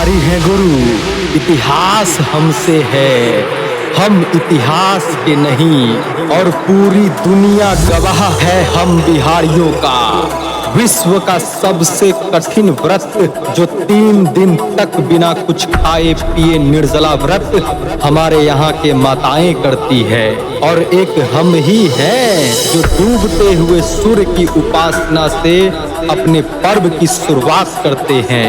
बिहारी हैं गुरु, इतिहास हमसे है, हम इतिहास के नहीं और पूरी दुनिया गवाह है हम बिहारियों का। विश्व का सबसे कठिन व्रत जो 3 दिन तक बिना कुछ खाए पिए निर्जला व्रत हमारे यहाँ के माताएं करती है। और एक हम ही हैं जो डूबते हुए सूर्य की उपासना से अपने पर्व की शुरुआत करते हैं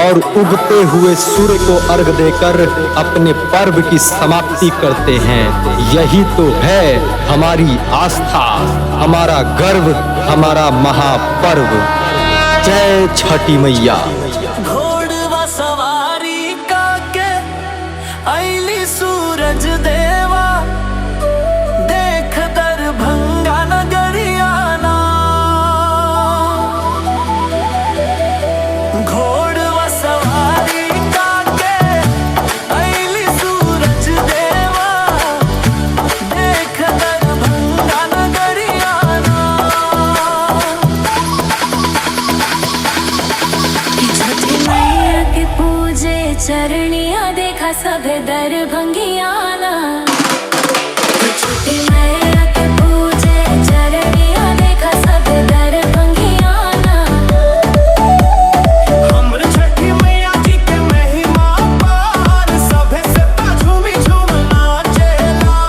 और उगते हुए सूर्य को अर्घ देकर अपने पर्व की समाप्ति करते हैं। यही तो है हमारी आस्था, हमारा गर्व, हमारा महापर्व। जय छठी मैया। घोड़वा सवारी काके आइली सूरज देवा, देख दरभंगा नगरियाना। घोड़वा सवारी काके आइली सूरज देवा, देख दरभंगा नगरियाना। चरणिया देखा सब दरभंगियाना। छठी मैया के पूजे चरणिया देखा सब दरभंगियाना। हमर छठी मैया जी के महिमा पार, सभे से झूमी झूम नाचेला।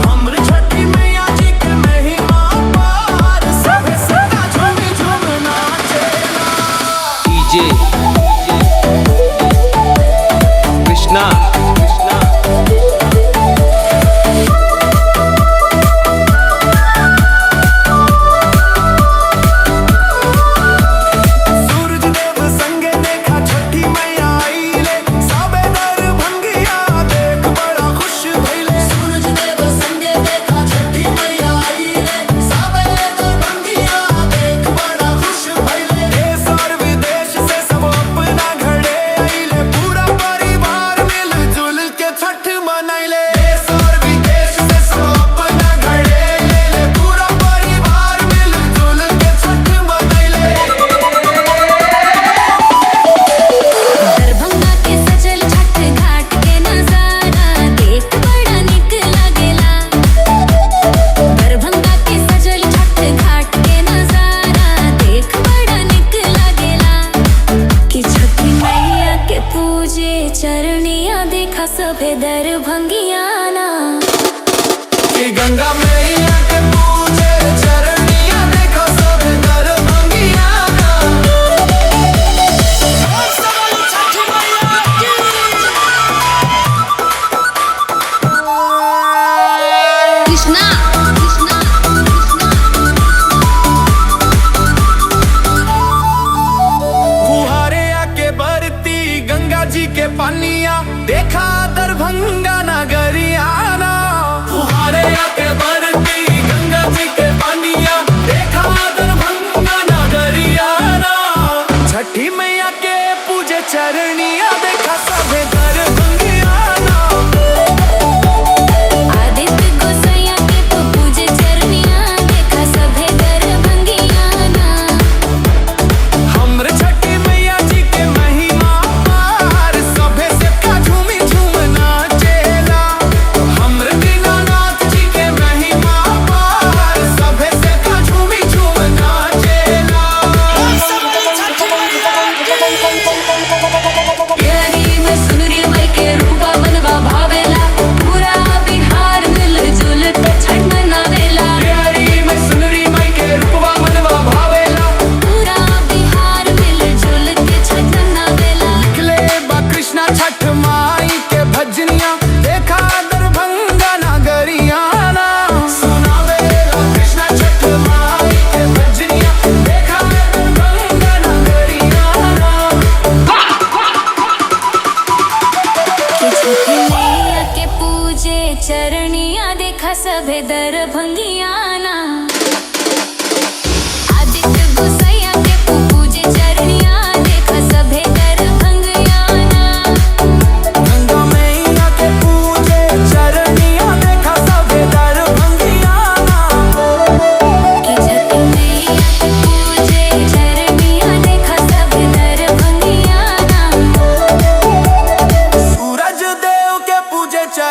हमर छठी मैया जी के महिमा पार, सभे से झूमी झूम नाचेला। डीजे कृष्णा सूरज देव संगे देखा छठी मैया आइले, सबे दरभंगिया देख बड़ा खुश भइले। सूरज देव संगे देखा छठी मैया आइले, सबे दरभंगिया देख बड़ा खुश भइले। देश और विदेश से सब अपना घरे आइले, पूरा परिवार मिलजुल के छठ मनाइले। देश और विदेश से सब अपना घरे आइले, पूरा परिवार मिलजुल के छठ मनाइले। दरभंगा के सजल छठ घाट के नजारा देख बड़ा निक लागेला। दरभंगा के सजल छठ घाट के नजारा देख बड़ा निक लागेला। कि छठी मैया के पूजे चरणिया देखा सभे दरभंगियाना। कि गंगा मैया के पूजे चरणिया देखो सब दरभंगियाना। छठ मैया की कृष्णा फुहारे आके बरती गंगा जी के पानिया, देखा दरभंगा नगरियाना। फुहारे आके बरती गंगा जी के पानिया, देखा दरभंगा नगरियाना। छठी मैया के पूजे चरणिया देखा सभे दरभंगियाना। आदित्य गोसैया के पूजे चरणिया देखा सभे दरभंगियाना। हमर छठी मैया जी के महिमा पार, सभे से झूमी झूम नाचेला। हमर दीनानाथ जी के महिमा पार, सभे से झूमी झूम नाचेला। प्यारी में सुनरी माई के रूपा मनवा भावेला, पूरा बिहार मिलजुल के छठ मनावेला। प्यारी में सुनरी माई के रूपवा मनवा भावेला, पूरा बिहार मिलजुल के छठ मनावेला। निकले बा कृष्णा छठ माई के भजनिया, देखा दरभंगा नगरियाना। सुनावेला कृष्णा छठ माई के भजनिया, देखा दरभंगा नगरियाना।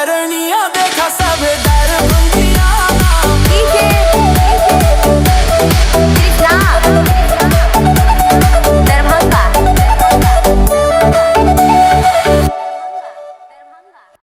चरणिया देखा सब दरभंगिया